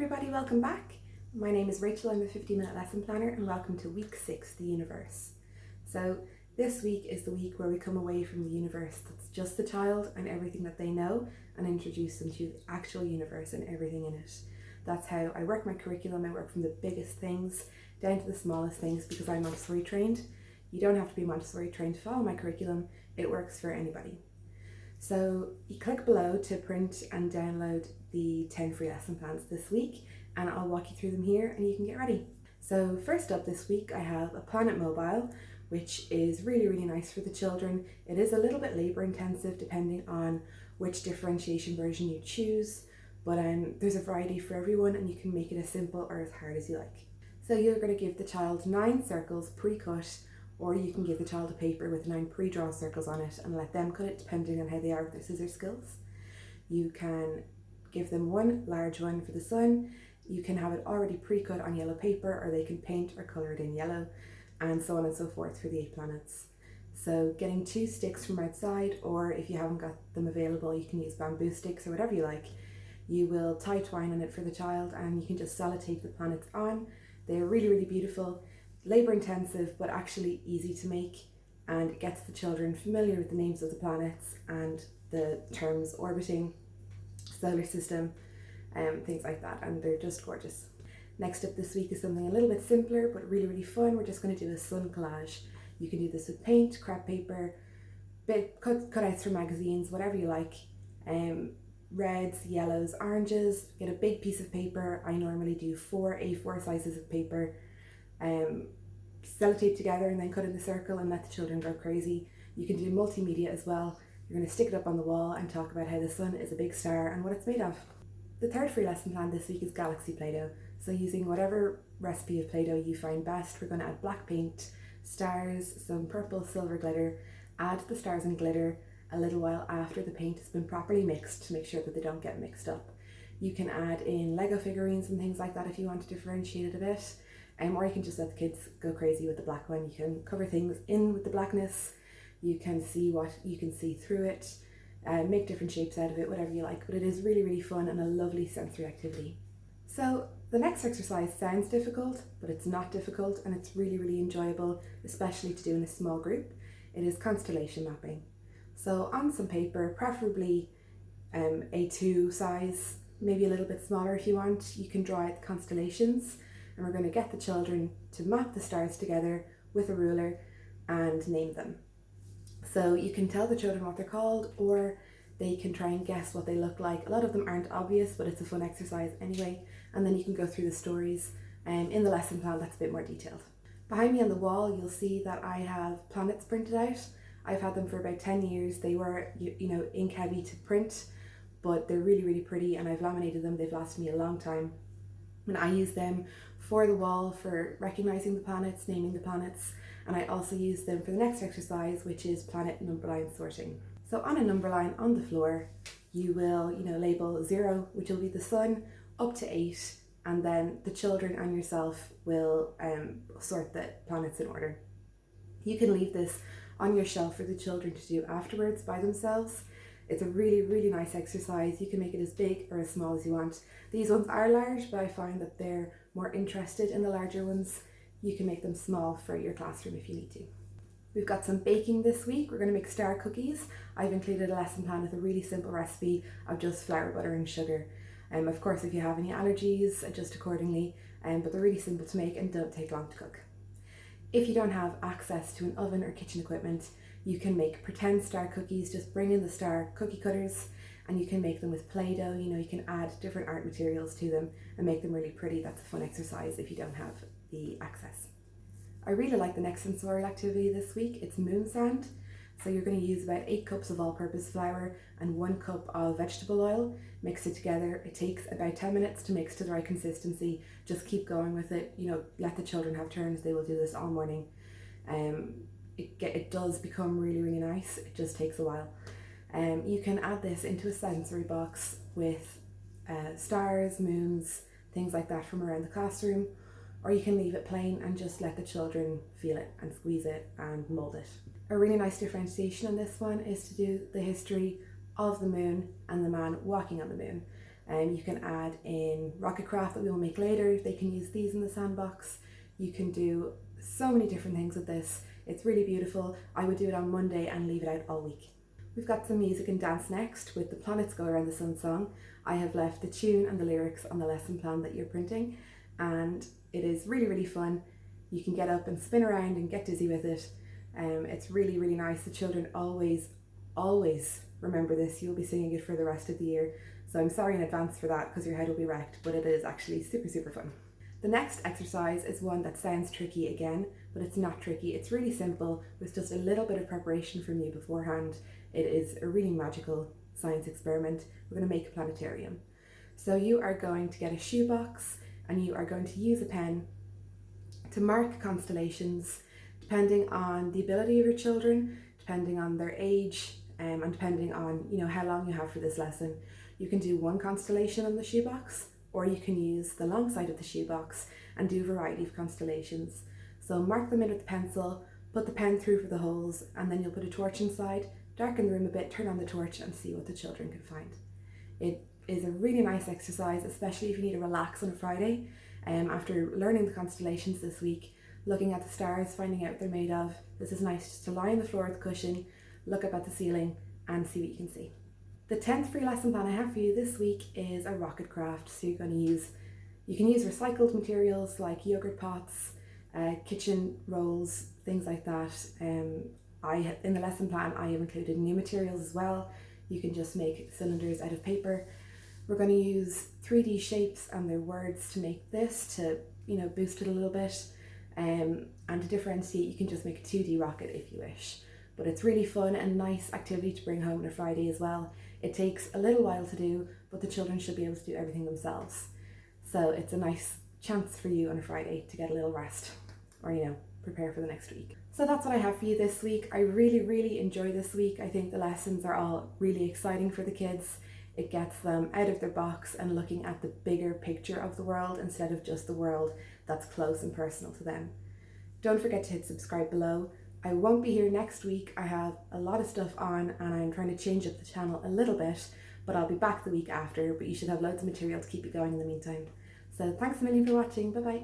everybody, welcome back. My name is Rachel, I'm a 50-minute lesson planner, and welcome to week 6, the universe. So this week is the week where we come away from the universe that's just the child and everything that they know, and introduce them to the actual universe and everything in it. That's how I work my curriculum. I work from the biggest things down to the smallest things because I'm Montessori trained. You don't have to be Montessori trained to follow my curriculum. It works for anybody. So you click below to print and download the 10 free lesson plans this week, and I'll walk you through them here and you can get ready. So first up this week I have a Planet Mobile, which is really nice for the children. It is a little bit labour intensive depending on which differentiation version you choose, but there's a variety for everyone and you can make it as simple or as hard as you like. So you're going to give the child 9 circles pre-cut, or you can give the child a paper with 9 pre-drawn circles on it and let them cut it depending on how they are with their scissor skills. You can give them one large one for the sun. You can have it already pre-cut on yellow paper, or they can paint or colour it in yellow, and so on and so forth for the 8 planets. So getting 2 sticks from outside, or if you haven't got them available, you can use bamboo sticks or whatever you like. You will tie twine on it for the child and you can just sellotape the planets on. They're really beautiful. Labour intensive but actually easy to make, and it gets the children familiar with the names of the planets and the terms orbiting, solar system, things like that, and they're just gorgeous. Next up this week is something a little bit simpler but really fun. We're just going to do a sun collage. You can do this with paint, crepe paper, cutouts from magazines, whatever you like. Reds, yellows, oranges. Get a big piece of paper. I normally do 4 A4 sizes of paper. Sellotape together and then cut in the circle and let the children go crazy. You can do multimedia as well. You're going to stick it up on the wall and talk about how the sun is a big star and what it's made of. The third free lesson plan this week is Galaxy Play-Doh. So using whatever recipe of Play-Doh you find best, we're going to add black paint, stars, some purple silver glitter, add the stars and glitter a little while after the paint has been properly mixed to make sure that they don't get mixed up. You can add in Lego figurines and things like that if you want to differentiate it a bit. Or you can just let the kids go crazy with the black one. You can cover things in with the blackness. You can see what you can see through it, make different shapes out of it, whatever you like. But it is really fun and a lovely sensory activity. So the next exercise sounds difficult, but it's not difficult, and it's really enjoyable, especially to do in a small group. It is constellation mapping. So on some paper, preferably A2 size, maybe a little bit smaller if you want, you can draw out the constellations. And we're going to get the children to map the stars together with a ruler and name them. So you can tell the children what they're called, or they can try and guess what they look like. A lot of them aren't obvious, but it's a fun exercise anyway. And then you can go through the stories. In the lesson plan, that's a bit more detailed. Behind me on the wall, you'll see that I have planets printed out. I've had them for about 10 years. They were, ink heavy to print, but they're really pretty, and I've laminated them. They've lasted me a long time. And I use them for the wall for recognizing the planets, naming the planets, and I also use them for the next exercise, which is planet number line sorting. So on a number line on the floor, you will, label 0, which will be the sun, up to 8, and then the children and yourself will sort the planets in order. You can leave this on your shelf for the children to do afterwards by themselves. It's a really nice exercise. You can make it as big or as small as you want. These ones are large, but I find that they're more interested in the larger ones. You can make them small for your classroom if you need to. We've got some baking this week. We're going to make star cookies. I've included a lesson plan with a really simple recipe of just flour, butter and sugar. Of course, if you have any allergies, adjust accordingly, but they're really simple to make and don't take long to cook. If you don't have access to an oven or kitchen equipment, you can make pretend star cookies. Just bring in the star cookie cutters and you can make them with Play-Doh. You can add different art materials to them and make them really pretty. That's a fun exercise if you don't have the access. I really like the next sensorial activity this week. It's moon sand. So you're going to use about 8 cups of all-purpose flour and 1 cup of vegetable oil. Mix it together. It takes about 10 minutes to mix to the right consistency. Just keep going with it. Let the children have turns. They will do this all morning. It does become really nice. It just takes a while. You can add this into a sensory box with stars, moons, things like that from around the classroom, or you can leave it plain and just let the children feel it and squeeze it and mold it. A really nice differentiation on this one is to do the history of the moon and the man walking on the moon. You can add in rocket craft that we will make later. They can use these in the sandbox. You can do so many different things with this. It's really beautiful. I would do it on Monday and leave it out all week. We've got some music and dance next with the Planets Go Around the Sun song. I have left the tune and the lyrics on the lesson plan that you're printing, and it is really fun. You can get up and spin around and get dizzy with it. It's really nice. The children always remember this. You'll be singing it for the rest of the year. So I'm sorry in advance for that because your head will be wrecked, but it is actually super fun. The next exercise is one that sounds tricky again, but it's not tricky. It's really simple with just a little bit of preparation from you beforehand. It is a really magical science experiment. We're going to make a planetarium. So you are going to get a shoebox and you are going to use a pen to mark constellations depending on the ability of your children, depending on their age, and depending on how long you have for this lesson. You can do one constellation on the shoebox, or you can use the long side of the shoebox and do a variety of constellations. So mark them in with the pencil, put the pen through for the holes, and then you'll put a torch inside, darken the room a bit, turn on the torch and see what the children can find. It is a really nice exercise, especially if you need to relax on a Friday. After learning the constellations this week, looking at the stars, finding out what they're made of, this is nice just to lie on the floor with a cushion, look up at the ceiling and see what you can see. The 10th free lesson plan I have for you this week is a rocket craft. So you can use recycled materials like yogurt pots, kitchen rolls, things like that. In the lesson plan I have included new materials as well. You can just make cylinders out of paper. We're going to use 3D shapes and their words to make this, to boost it a little bit. And to differentiate, you can just make a 2D rocket if you wish. But it's really fun and nice activity to bring home on a Friday as well. It takes a little while to do, but the children should be able to do everything themselves. So it's a nice chance for you on a Friday to get a little rest, or prepare for the next week. So that's what I have for you this week. I really enjoy this week. I think the lessons are all really exciting for the kids. It gets them out of their box and looking at the bigger picture of the world instead of just the world that's close and personal to them. Don't forget to hit subscribe below. I won't be here next week. I have a lot of stuff on and I'm trying to change up the channel a little bit, but I'll be back the week after, but you should have loads of material to keep you going in the meantime. So thanks a million for watching. Bye bye.